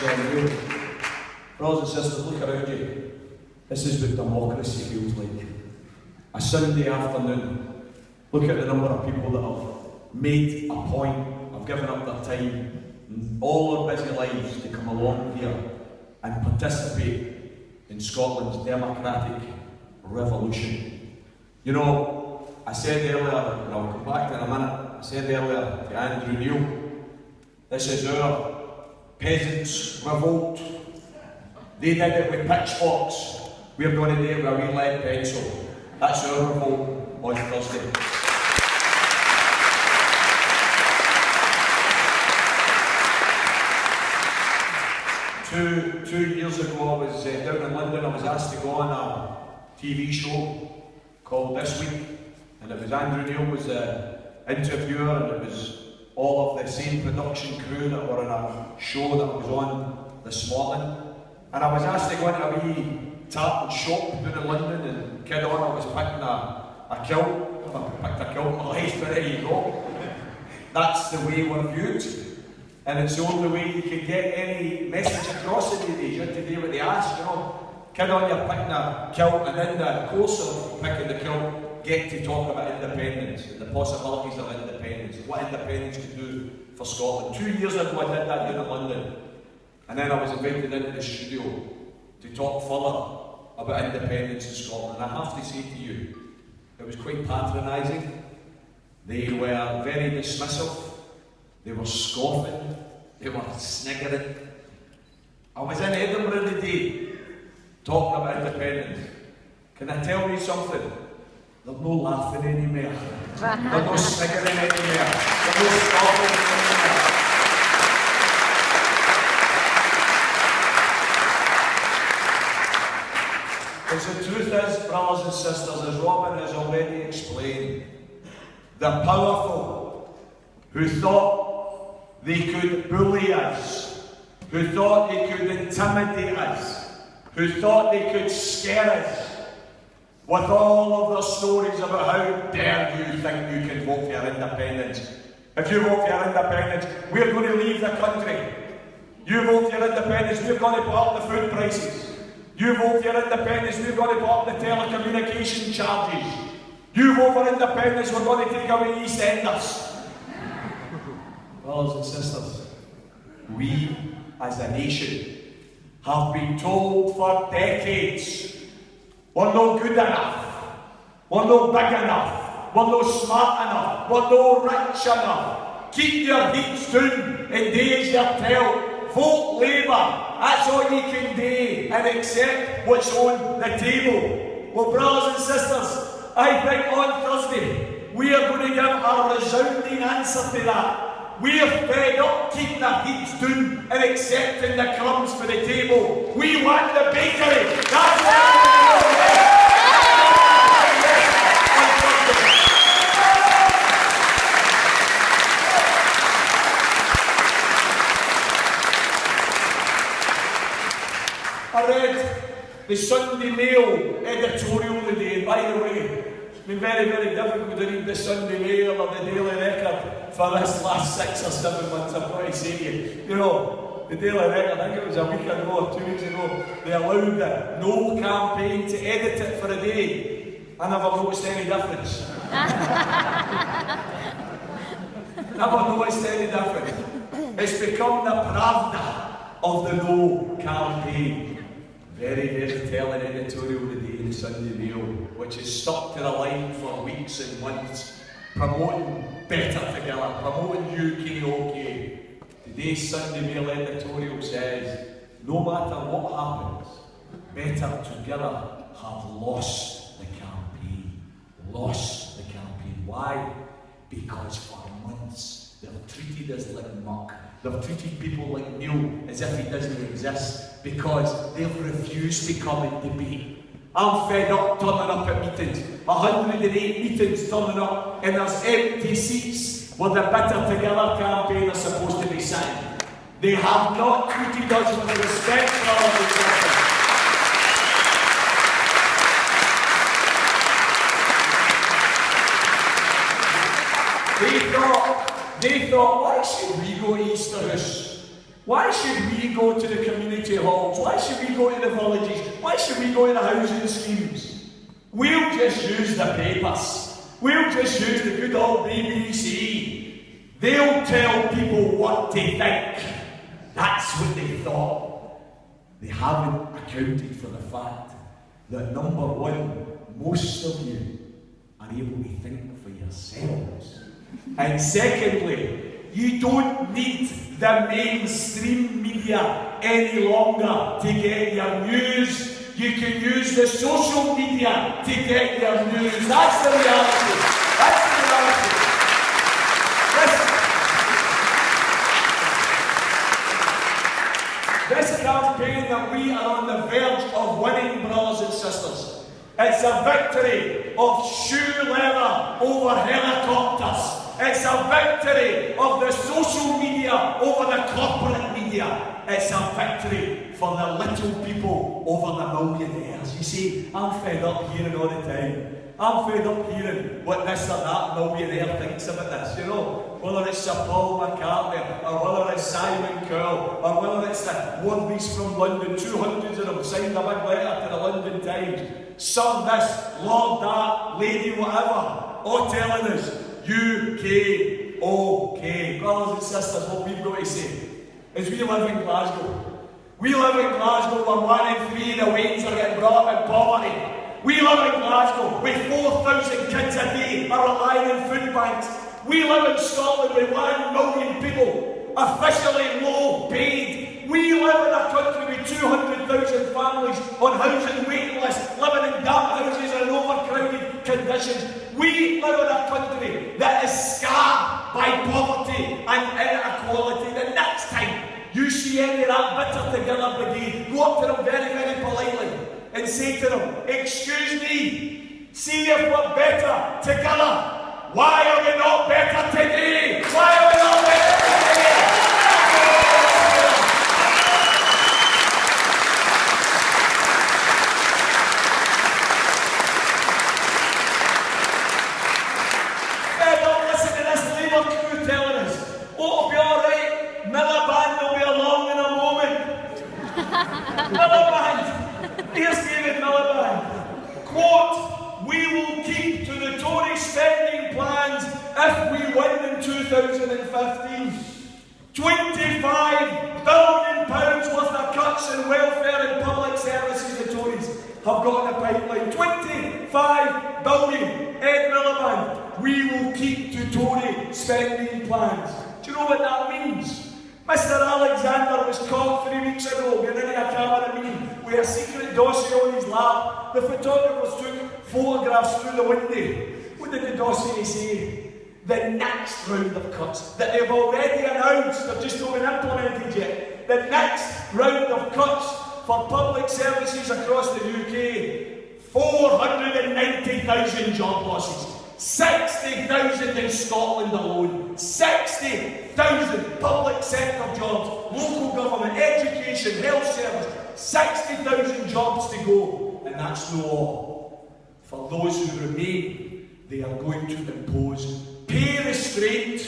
real. Brothers and sisters, look around you. This is what democracy feels like. A Sunday afternoon. Look at the number of people that have made a point, have given up their time, and all their busy lives to come along here and participate in Scotland's democratic revolution. You know, I said earlier, and I'll come back to it in a minute, I said earlier to Andrew Neil, this is our peasants' revolt. They did it with pitchforks. We're going to do it with a wee lead pencil. That's our revolt on Thursday. Two years ago, I was down in London. I was asked to go on a TV show called This Week, and it was Andrew Neil was the interviewer, and it was all of the same production crew that were in a show that I was on this morning. And I was asked to go into a wee tartan shop down in London and kid on, I was picking a kilt. I picked a kilt in my life, but there you go. That's the way we're viewed. And it's the only way you can get any message across in these days. You have to do what they ask, you know. Kid on, you're picking a kilt, and in the course of picking the kilt, get to talk about independence and the possibilities of independence, what independence could do for Scotland. 2 years ago I did that down in London. And then I was invited into the studio to talk further about independence in Scotland. And I have to say to you, it was quite patronising. They were very dismissive. They were scoffing. They were sniggering. I was in Edinburgh today talking about independence. Can I tell you something? There's no laughing anymore. There's no sniggering anymore. There's no scoffing anymore. Because the truth is, brothers and sisters, as Robin has already explained, the powerful who thought they could bully us, who thought they could intimidate us, who thought they could scare us with all of their stories about how dare you think you can vote for your independence. If you vote for your independence, we're going to leave the country. You vote for your independence, we're going to put up the food prices. You vote for your independence, we're going to put up the telecommunication charges. You vote for independence, we're going to take away EastEnders. Brothers and sisters, we as a nation have been told for decades we're no good enough, we're no big enough, we're no smart enough, we're no rich enough. Keep your heats down and do as you're told. Vote Labour, that's all you can do and accept what's on the table. Well, brothers and sisters, I think on Thursday we are going to give a resounding answer to that. We are fed up keeping our heats down and accepting the crumbs for the table. We want the bakery. That's what I read the Sunday Mail editorial today, and by the way, it's been very, very difficult to read the Sunday Mail or the Daily Record for this last 6 or 7 months, I've got to say to you. You know, the Daily Record, I think it was a week ago or 2 weeks ago, they allowed the No campaign to edit it for a day. I never noticed any difference. Never noticed any difference. It's become the Pravda of the No campaign. Very, very telling editorial today in the Sunday Mail, which is stuck to the line for weeks and months, promoting better together, promoting UK. Today's Sunday Mail editorial says, no matter what happens, Better Together have lost the campaign. Lost the campaign. Why? Because for months they've treated us like muck. They've treated people like Neil as if he doesn't exist because they've refused to come and debate. I'm fed up turning up at meetings. 108 meetings turning up and there's empty seats where the Better Together campaign are supposed to be sitting. They have not treated us with respect for our existence. They thought, why should we go to Easterhouse? Why should we go to the community halls? Why should we go to the villages? Why should we go to the housing schemes? We'll just use the papers. We'll just use the good old BBC. They'll tell people what to think. That's what they thought. They haven't accounted for the fact that, number one, most of you are able to think for yourselves. And secondly, you don't need the mainstream media any longer to get your news. You can use the social media to get your news. That's the reality. That's the reality. This campaign that we are on the verge of winning, brothers and sisters, it's a victory of shoe leather over helicopters. It's a victory of the social media over the corporate media. It's a victory for the little people over the millionaires. You see, I'm fed up hearing all the time. I'm fed up hearing what this or that millionaire thinks about this, you know. Whether it's Sir Paul McCartney, or whether it's Simon Cowell, or whether it's the Worthies from London, 200 of them signed a big letter to the London Times. Sir this, Lord that, lady whatever, all telling us, UK, OK. Brothers and sisters, what we've got to say is we live in Glasgow. We live in Glasgow where 1 in 3 of the Wains are getting brought up in poverty. We live in Glasgow where 4,000 kids a day are relying on food banks. We live in Scotland where 1 million people officially low paid. We live in a country with 200,000 families on housing waiting lists, living in damp houses and overcrowded conditions. We live in a country that is scarred by poverty and inequality. The next time you see any of that Better Together brigade, go up to them very, very politely and say to them, excuse me, see if we're better together. Why are we not better today? Why are we not better today? Miliband, here's David Miliband. Quote, we will keep to the Tory spending plans if we win in 2015. £25 billion worth of cuts in welfare and public services the Tories have got in the pipeline. 25 billion. Ed Miliband, we will keep to Tory spending plans. Do you know what that means? Mr. Alexander was caught 3 weeks ago getting in a cabinet meeting with a secret dossier on his lap. The photographers took photographs through the window. What did the dossier say? The next round of cuts that they've already announced, they've just not been implemented yet. The next round of cuts for public services across the UK, 490,000 job losses. 60,000 in Scotland alone. 60,000 public sector jobs, local government, education, health service. 60,000 jobs to go. And that's no all. For those who remain, they are going to impose pay restraint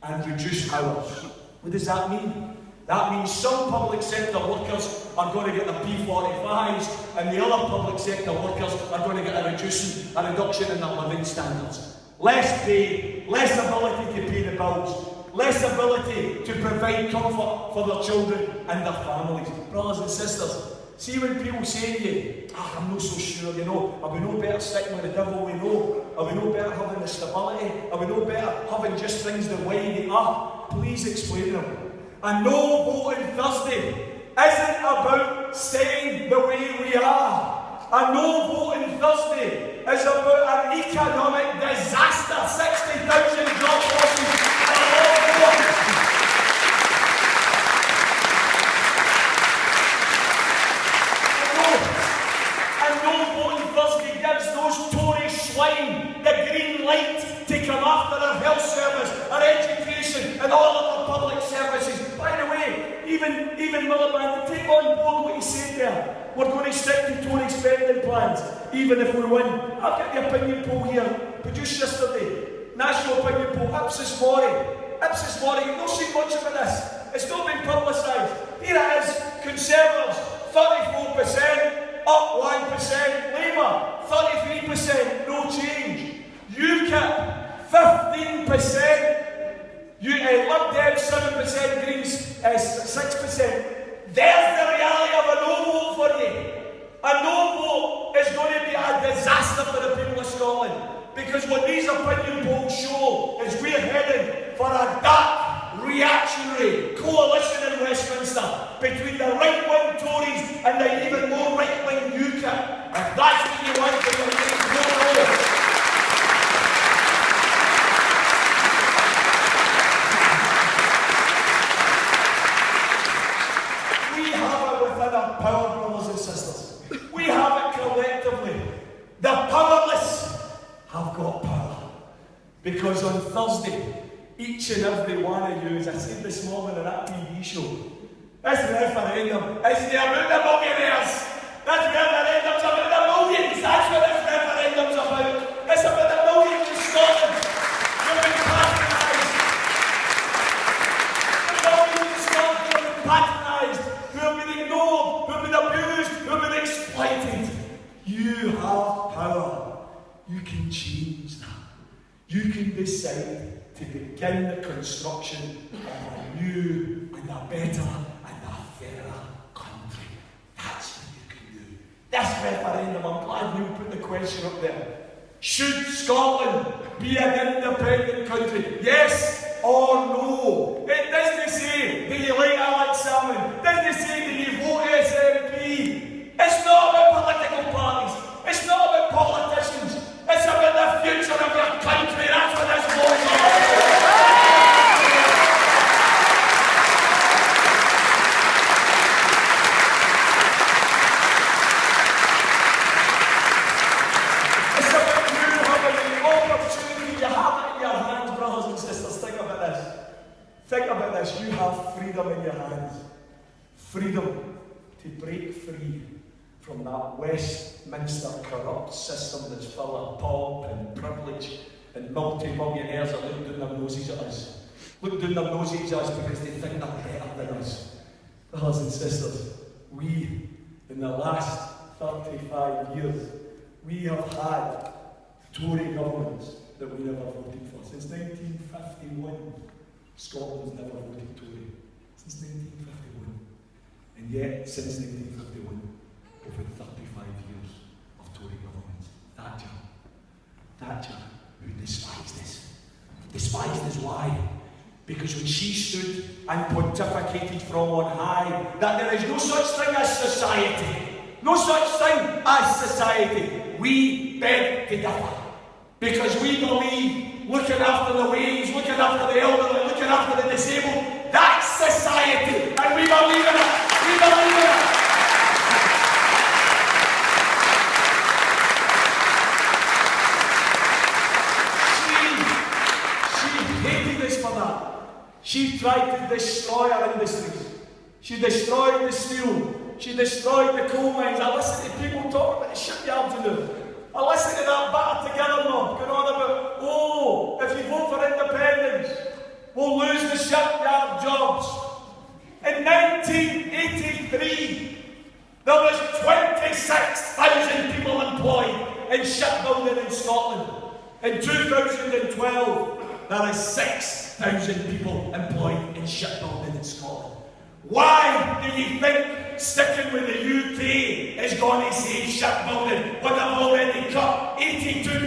and reduce hours. What does that mean? That means some public sector workers are going to get the P45s and the other public sector workers are going to get a reduction in their living standards. Less pay, less ability to pay the bills, less ability to provide comfort for their children and their families. Brothers and sisters, see when people say to you, I'm not so sure, you know, are we no better sticking with the devil we know? Are we no better having the stability? Are we no better having just things the way they are? Please explain to them. A no vote on Thursday isn't about staying the way we are. A no vote on Thursday is about an economic disaster. 60,000 job losses and a lot more. A no vote on Thursday gives those Tory swine the green light to come after our health service, our education and all of our public services. By the way, even Miliband, to take on board what he said there, we're going to stick to Tory spending plans, even if we win. I've got the opinion poll here, produced yesterday. National opinion poll, Ipsos Mori. Ipsos Mori, you've not seen much about this. It's not been publicised. Here it is. Conservatives, 34%, up 1%. Labour, 33%, no change. UKIP, 15%. Lib Dems, 7%, Greens, 6%. There's the reality of a no vote for you. A no vote is going to be a disaster for the people of Scotland. Because what these opinion polls show is we're heading for a dark, reactionary coalition in Westminster between the right-wing Tories and the even more right-wing UKIP. If that's what you want for your next vote, power, brothers and sisters. We have it collectively. The powerless have got power. Because on Thursday, each and every one of you, as I said this morning on that TV show, this referendum is about the millionaires. This referendum's about the millions. That's what this referendum's about. It's about the millions in Scotland who've been patronised. The millions in Scotland who've been patronised, who have been ignored, who have been abused, who have been exploited. You have power. You can change that. You can decide to begin the construction of a new and a better and a fairer country. That's what you can do. This referendum, I'm glad you put the question up there. Should Scotland be an independent country? Yes or no? It doesn't say, do you like Alex Salmon? It doesn't say, do you vote SNP? It's not about political parties. It's not about politicians. It's about the future of your country. That's what this vote is all about. It's about you having the opportunity. You have it in your hands, brothers and sisters. Think about this. Think about this. You have freedom in your hands. Freedom to break free from that Westminster corrupt system that's full of pomp and privilege and multi-millionaires that look down their noses at us. Look down their noses at us because they think they're better than us. Brothers and sisters, we, in the last 35 years, we have had Tory governments that we never voted for. Since 1951, Scotland's never voted Tory. Since 1951. And yet, since 1951, over 35 years of Tory governments. Thatcher, who despised us. Why? Because when she stood and pontificated from on high that there is no such thing as society, we beg to differ. Because we believe looking after the ways, looking after the elderly, looking after the disabled, that's society, and we believe in it. She tried to destroy our industries. She destroyed the steel. She destroyed the coal mines. I listen to people talk about the shipyards and them. I listen to that batter together mob going on about, if you vote for independence, we'll lose the shipyard jobs. In 1983, there was 26,000 people employed in shipbuilding in Scotland. In 2012, there is 6,000 people employed in shipbuilding in Scotland. Why do you think sticking with the UK is going to save shipbuilding when they've already cut 82% of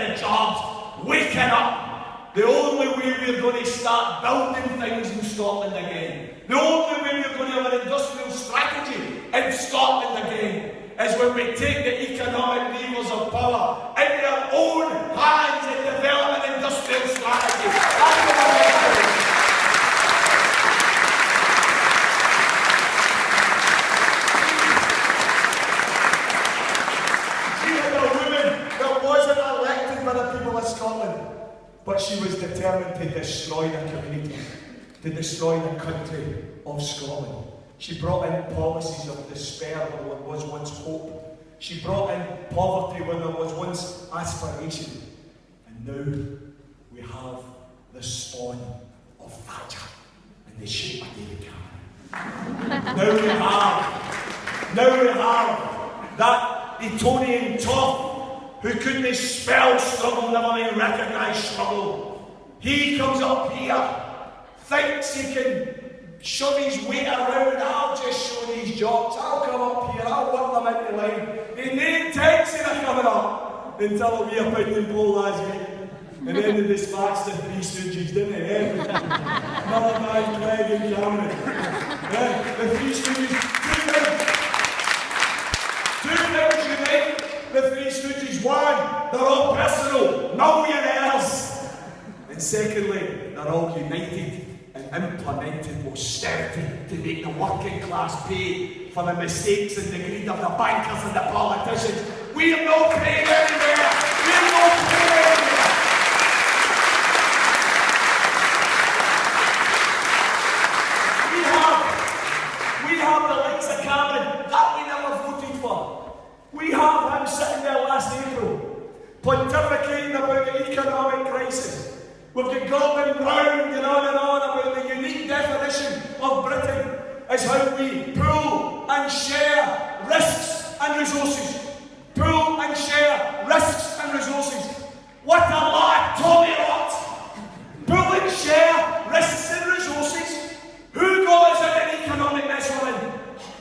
the jobs? Waking up! The only way we're going to start building things in Scotland again, the only way we're going to have an industrial strategy in Scotland again, is when we take the economic levers of power in their own hands and develop an industrial strategy. That's what we're going to do. She had a woman that wasn't elected by the people of Scotland, but she was determined to destroy the community, to destroy the country of Scotland. She brought in policies of despair where there was once hope. She brought in poverty where there was once aspiration. And now we have the spawn of Thatcher. And and they shoot my David Cameron. Now we have that Etonian tough who couldn't spell struggle, never mind recognise struggle. He comes up here, thinks he can shove his weight around. I'll just show these jocks, I'll come up here, I'll work them into line. They need intention of coming up until we opinion poll last week. And then they dispatched the Three Stooges, didn't they? Another man, Clegg and Cameron. The Three Stooges, two things unite the Three Stooges. One, they're all personal millionaires. And secondly, they're all united and implemented austerity to make the working class pay for the mistakes and the greed of the bankers and the politicians. We're not paying anywhere. We're not paying anywhere. We have the likes of Cameron that we never voted for. We have him sitting there last April, pontificating about the economic crisis. We've got Gordon Brown going on and on about the unique definition of Britain as how we pool and share risks and resources. Pool and share risks and resources. What a lie, Tommy Rot! Pool and share risks and resources. Who got us in an economic mess we're in?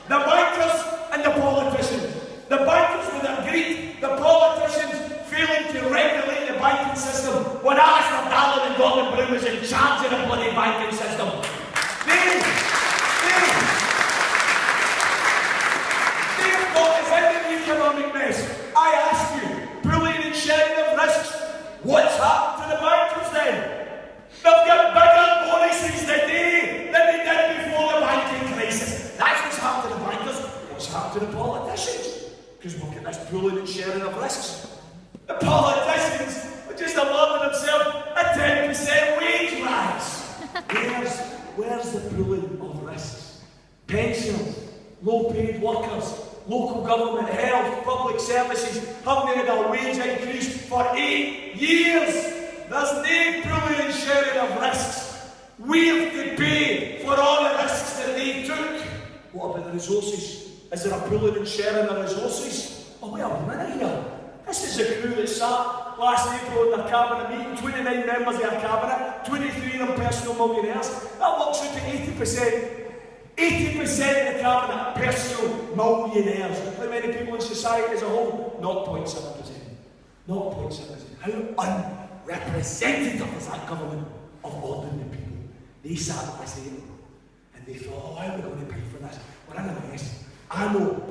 The bankers and the politicians. The bankers with their greed, the politicians failing to regulate the banking system when Alistair Darling and Gordon Brown was in charge of the bloody banking system. They've got us in an economic mess. I ask you, pooling and sharing of risks, what's happened to the bankers then? They've got bigger bonuses today than they did before the banking crisis. That's what's happened to the bankers. What's happened to the politicians? Because we've got this pooling and sharing of risks. The politicians are just allowing themselves a 10% wage rise. Where's the pooling of risks? Pensioners, low-paid workers, local government, health, public services haven't had a wage increase for 8 years. There's no pooling and sharing of risks. We have to pay for all the risks that they took. What about the resources? Is there a pooling and sharing of resources? Oh, wait a minute here. This is a crew that sat last April in their cabinet meeting, 29 members of their cabinet, 23 of them personal millionaires. That works out to 80%. 80% of the cabinet personal millionaires. How many people in society as a whole? 0.7%. 0.7%. How unrepresentative is that government of ordinary people? They sat last April and they thought, oh, how are we going to pay for this? We're in a mess. I know.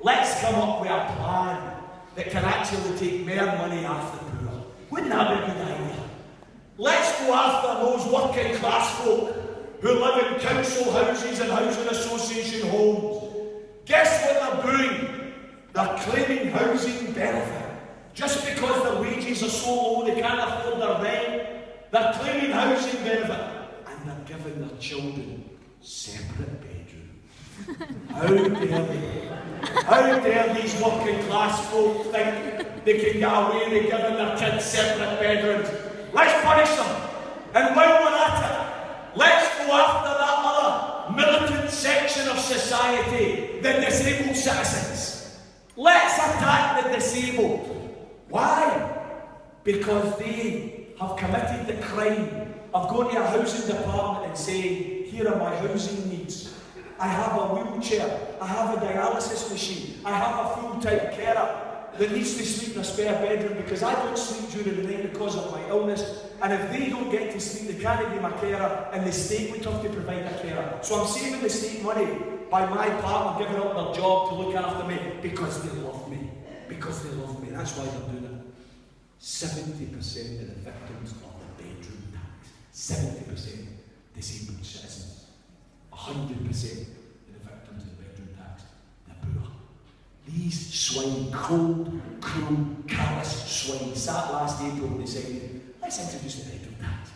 Let's come up with a plan that can actually take more money off the poor. Wouldn't that be a good idea? Let's go after those working class folk who live in council houses and housing association homes. Guess what they're doing? They're claiming housing benefit. Just because their wages are so low they can't afford their rent, they're claiming housing benefit. And they're giving their children separate bedrooms. How dare they? How dare these working class folk think they can get away with giving their kids separate bedrooms? Let's punish them. And while we're at it, let's go after that other militant section of society, the disabled citizens. Let's attack the disabled. Why? Because they have committed the crime of going to a housing department and saying, here are my housing needs. I have a wheelchair, I have a dialysis machine, I have a full-time carer that needs to sleep in a spare bedroom because I don't sleep during the night because of my illness, and if they don't get to sleep, they can't be my carer, and the state would have to provide a carer. So I'm saving the state money by my partner giving up their job to look after me because they love me. Because they love me. That's why they're doing it. 70% of the victims of the bedroom tax. 70% disabled citizens. 100% of the victims of the bedroom tax, the poor. These swine, cold, cruel, callous swine, sat last April and decided, let's introduce the bedroom tax.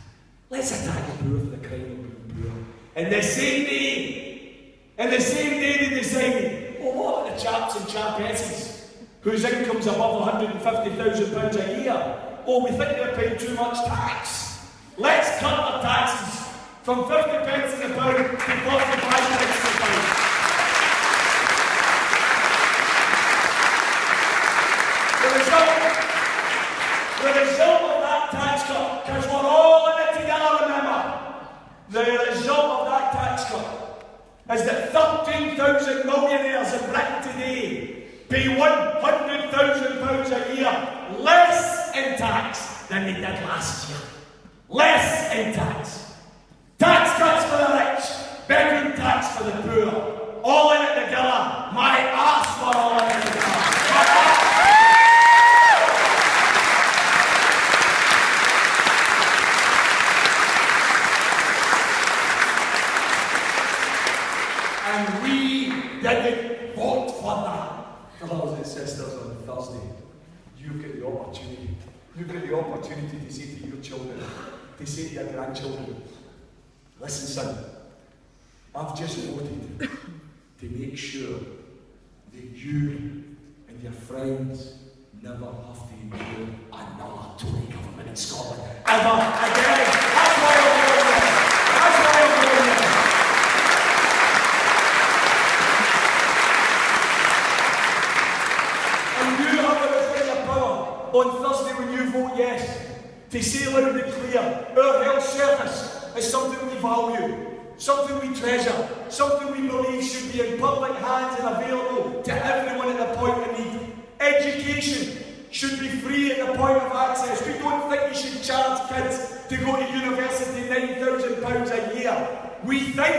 Let's attack the poor for the crime of being poor. And the same day they decided, well, what about the chaps and chapesses whose income's above £150,000 a year? Oh, we think they're paying too much tax. Let's cut their taxes. from 50 pence in the pound to 45 pence in the pound. The result of that tax cut, because we're all in it together, remember, the result of that tax cut is that 13,000 millionaires in Britain today pay £100,000 a year less in tax than they did last year. Less in tax. Tax cuts for the rich, bedroom tax for the poor. All in it together. My arse for all in it together. And we didn't vote for that. Brothers and sisters, on Thursday, you've got the opportunity. You've got the opportunity to say to your children, to say to your grandchildren, listen, son, I've just voted to make sure that you and your friends never have to endure another Tory government in Scotland. Ever again. That's why I'm going there. That's why I'm going there. And you have it within your power on Thursday when you vote yes to say loud and clear, our health service is something we value, something we treasure, something we believe should be in public hands and available to everyone at the point of need. Education should be free at the point of access. We don't think you should charge kids to go to university £9,000 a year. We think,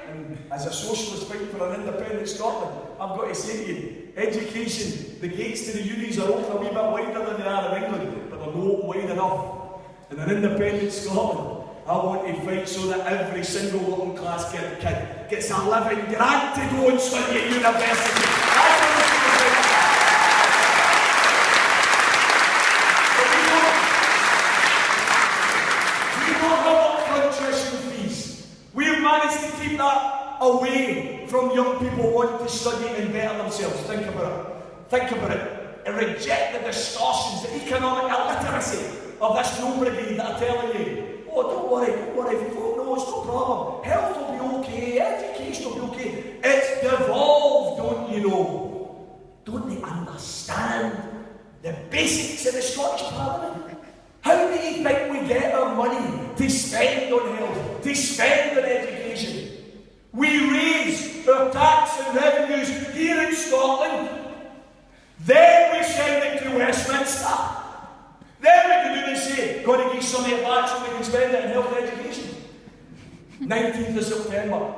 and as a socialist fighting for an independent Scotland, I've got to say to you, education, the gates to the unis are open a wee bit wider than they are in England, but they're not open wide enough. In an independent Scotland, I want to fight so that every single working class kid gets a living grant to go and study at university. That's what we're going to do. But we don't have upfront tuition fees. We've managed to keep that away from young people wanting to study and better themselves. Think about it. Think about it. And reject the distortions, the economic illiteracy of this no brigade that are telling you, oh, don't worry, if you vote no, it's no problem. Health will be okay, education will be okay. It's devolved, don't you know? Don't they understand the basics of the Scottish Parliament? How do you think we get our money to spend on health, to spend on education? We raise our tax and revenues here in Scotland, then we send it to Westminster. Then we can do and say, got to give some of it back so we can spend it in health and education. 19th of September,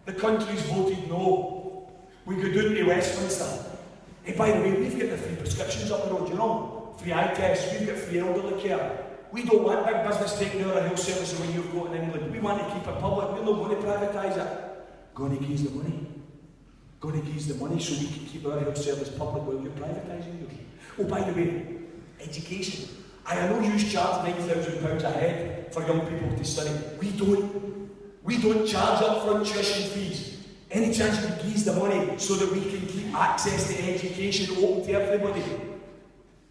the country's voted no. We go down to Westminster. Hey, by the way, we've got the free prescriptions up the road, you know? Free eye tests, we've got free elderly care. We don't want big business taking over our health services when you've got in England. We want to keep it public, we're not going to privatise it. Going to give us the money. Going to give us the money so we can keep our health service public while you're privatising yours. Oh, by the way, education. I know you charge £9,000 a head for young people to study. We don't charge upfront tuition fees. Any chance we give us the money so that we can keep access to education open to everybody?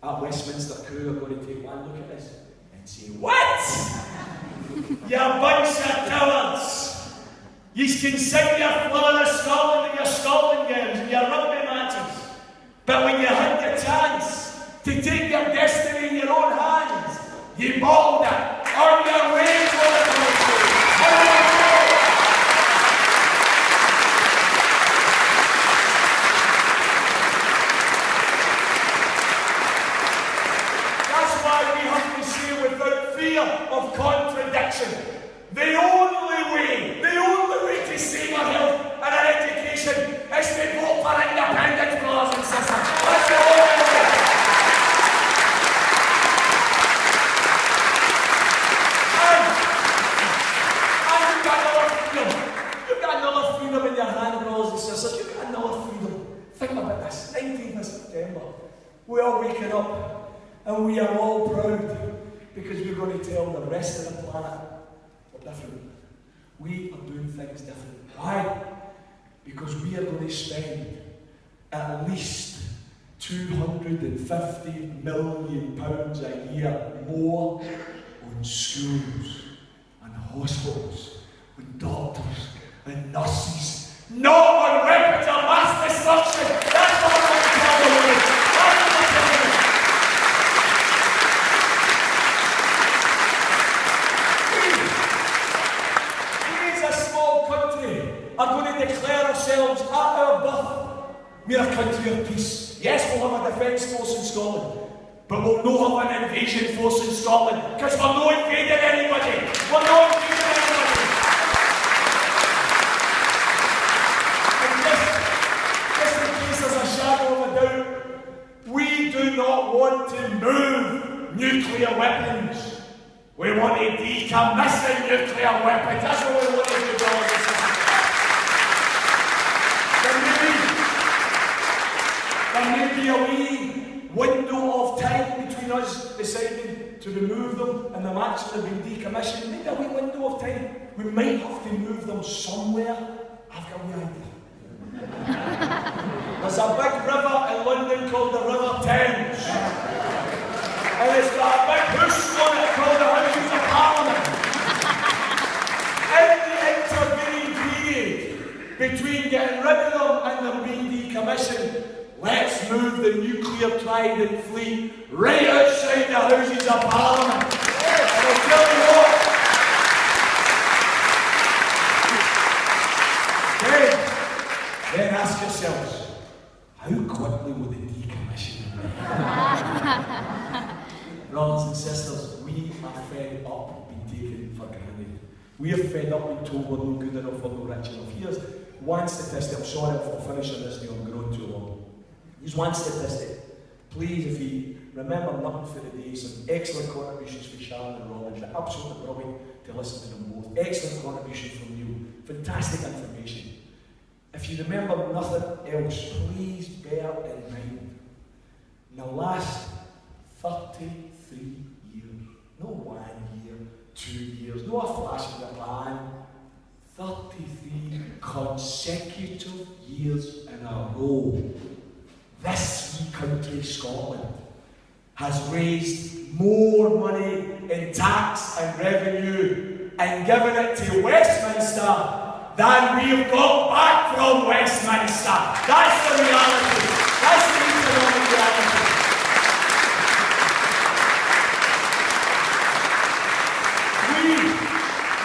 At Westminster crew are going to take one look at this and say, what? You bunch of cowards! You can sing your Flora of Scotland and your Scotland games and your rugby matches, but when you had the chance to take your destiny in your own hands, you balled it on your way to the country. That's why we have to say without fear of contradiction, the only way to save our health and our education is to vote for independence, brothers and sisters. That's the only way. You've got another freedom in your hand, brothers and sisters. You've got another freedom. Think about this. 19th of September. We are waking up and we are all proud because we're going to tell the rest of the planet we're different. We are doing things different. Why? Because we are going to spend at least £250 million a year more on schools and hospitals, on doctors and nurses, not on weapons of mass destruction. That's what I'm going to tell the world. That's what I'm telling you. We as a small country are going to declare ourselves at our birth, we're a country of peace. Yes, we'll have a defence force in Scotland, but we'll not have an invasion force in Scotland, because we're not invading anybody. We're not invading anybody. And just in case there's a shadow of a doubt, we do not want to move nuclear weapons. We want to decommission nuclear weapons. That's what we want to do, brothers and sisters. There may be a wee window of time between us deciding to remove them and them actually being decommissioned. Maybe a wee window of time. We might have to move them somewhere. I've got a wee idea. There's a big river in London called the River Thames. And it's got a big house on it called the Houses of Parliament. In the intervening period between getting rid of them and them being decommissioned, let's move the nuclear trident fleet right outside the Houses of Parliament. And I'll tell you what. Then ask yourselves, how quickly will they decommission them? Brothers and sisters, we are fed up being taken for granted. We are fed up being told we're no good enough, we're no rich enough. Here's one statistic. I'm sorry for finishing this, I'm going too long. Here's one statistic. Please, if you remember nothing for the day, some excellent contributions from Sheridan and Robin. They're absolutely brilliant to listen to them both. Excellent contribution from you. Fantastic information. If you remember nothing else, please bear in mind, in the last 33 years, no 1 year, 2 years, no a flash in the pan, 33 consecutive years in a row, this wee country, Scotland, has raised more money in tax and revenue and given it to Westminster than we've got back from Westminster. That's the reality. That's the economic reality.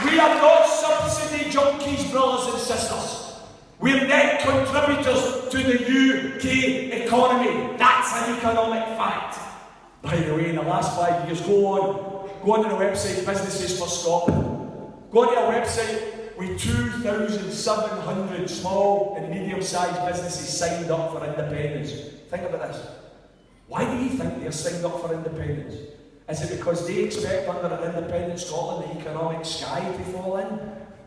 We are not subsidy junkies, brothers and sisters. We're net contributors to the UK economy. That's an economic fact. By the way, in the last 5 years, go on to the website Businesses for Scotland. Go on to our website with 2,700 small and medium-sized businesses signed up for independence. Think about this. Why do you think they're signed up for independence? Is it because they expect under an independent Scotland the economic sky to fall in?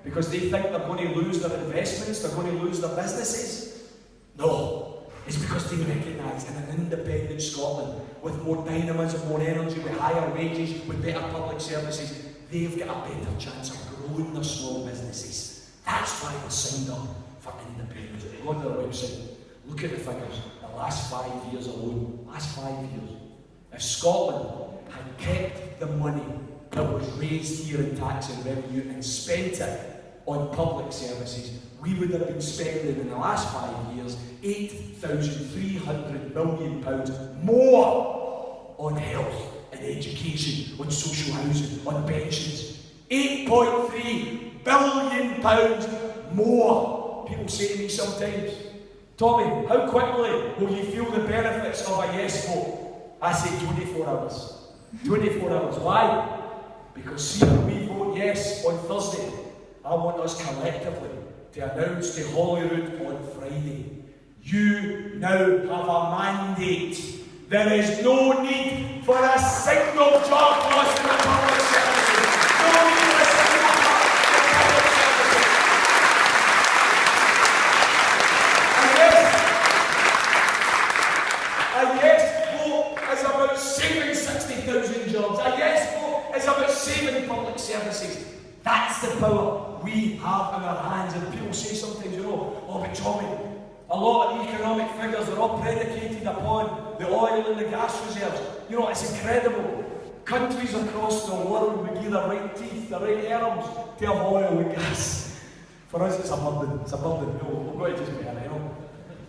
Because they think they're going to lose their investments, they're going to lose their businesses? No. It's because they recognise in an independent Scotland, with more dynamism, more energy, with higher wages, with better public services, they've got a better chance of growing their small businesses. That's why they're signed up for independence. Go on to their website, look at the figures. The last 5 years alone, last 5 years. If Scotland had kept the money that was raised here in tax and revenue and spent it on public services, we would have been spending in the last 5 years £8,300 million more on health and education, on social housing, on pensions. £8.3 billion more. People say to me sometimes, Tommy, how quickly will you feel the benefits of a yes vote? I say 24 hours. 24 hours. Why? Because see, when we vote yes on Thursday, I want us collectively to announce to Holyrood on Friday, you now have a mandate. There is no need for a single job loss in the public services. No need for a single job in the public services. A yes vote is about saving 60,000 jobs. A yes vote is about saving public services. That's the power we have in our hands. And people say sometimes, oh, but Tommy, a lot of economic figures are all predicated upon the oil and the gas reserves. It's incredible. countries across the world would give the right teeth, the right arms to have oil and gas. For us, it's a burden. It's a burden. We've got to just bear it,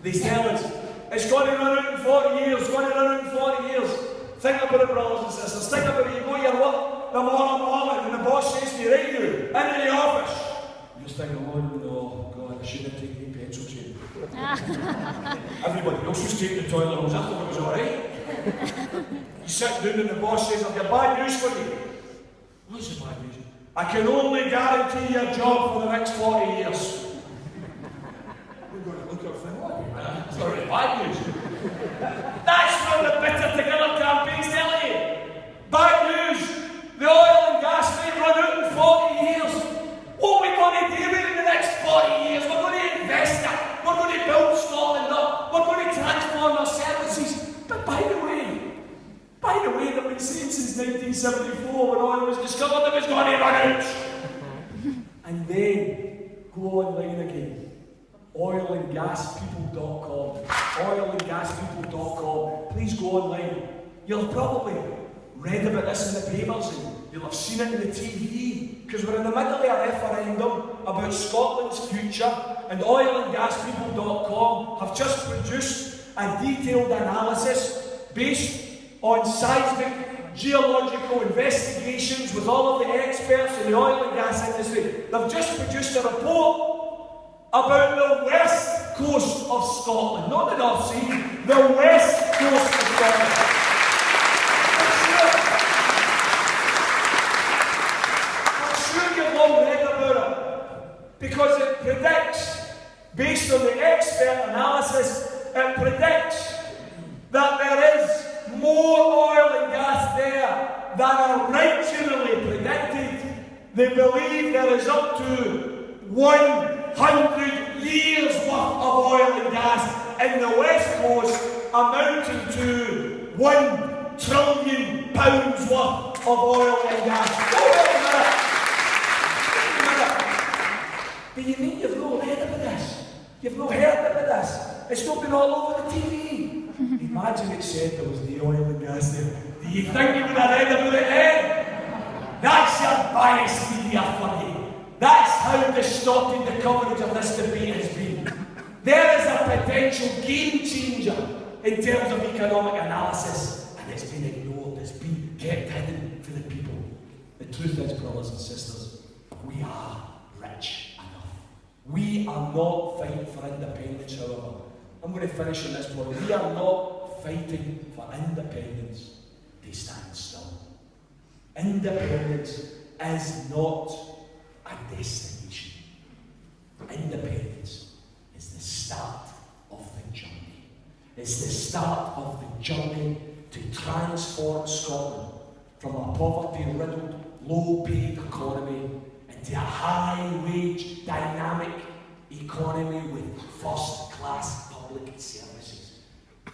They tell us, it's going to run out in 40 years, it's going to run out in 40 years. Think about it, brothers and sisters. Think about it. You go to your work the morning and the boss says to you, right, you, into the office. You're just thinking, oh no, God, I shouldn't have taken any pencil chain. Everybody else was taking the toilet rolls. I thought it was alright. You sit down and the boss says, I've got bad news for you. What's the bad news? I can only guarantee your job for the next 40 years. We're going to look at it and think, that's not really bad news. That's what the Bitter Together campaign's telling you. Bad news. The oil and gas may run out in 40 years. What are we going to do with it in the next 40 years? We're going to invest it. We're going to build Scotland up. We're going to transform our services. But by the way, they've been saying since 1974 when oil was discovered it was going to run out. And then go online again. Oilandgaspeople.com. Oilandgaspeople.com. Please go online. You'll have probably read about this in the papers and you'll have seen it in the TV. Because we're in the middle of a referendum about Scotland's future, and oilandgaspeople.com have just produced a detailed analysis based on seismic geological investigations with all of the experts in the oil and gas industry. They've just produced a report about the west coast of Scotland, not the North Sea, the west coast of Scotland. I'm sure you've all read about it, because it predicts, based on the expert analysis, it predicts that there is more oil and gas there than are originally predicted. They believe there is up to 100 years worth of oil and gas in the west coast, amounting to £1 trillion worth of oil and gas. Wait a minute. Do you mean you've not heard about this? You've not heard about this? It's not been all over the TV. Imagine it said there was no oil and gas there. Do you think you would have read about it then? That's your biased media for you. That's how distorted the coverage of this debate has been. There is a potential game changer in terms of economic analysis, and it's been ignored, it's been kept hidden for the people. The truth is, brothers and sisters, we are rich enough. We are not fighting for independence, however. I'm going to finish on this point. We are not fighting for independence to stand still. Independence is not a destination. Independence is the start of the journey. It's the start of the journey to transform Scotland from a poverty-riddled, low-paid economy into a high-wage, dynamic economy with first-class public services.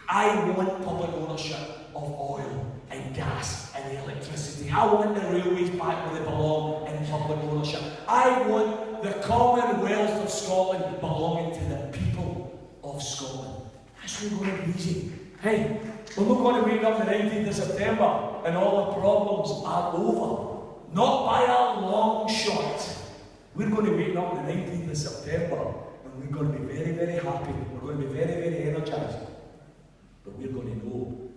I want public ownership of oil and gas and electricity. I want the railways back where they belong in public ownership. I want the Commonwealth of Scotland belonging to the people of Scotland. That's not going to be easy. Hey, we're not going to wake up the 19th of September and all the problems are over. Not by a long shot. We're going to wake up the 19th of September and we're going to be very, very happy. We're going to be very, very energised. But we're going to know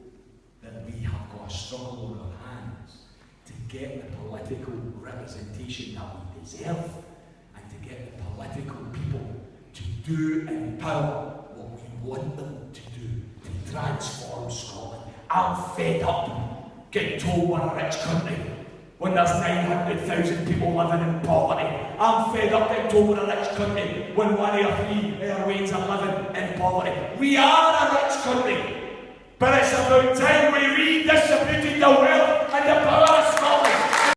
that we have got a struggle on our hands to get the political representation that we deserve and to get the political people to do and power what we want them to do to transform Scotland. I'm fed up getting told we're a rich country when there's 900,000 people living in poverty. I'm fed up getting told we're a rich country when 1 or 3 Airways are living in poverty. We are a rich country, but it's about time we redistributed the wealth and the power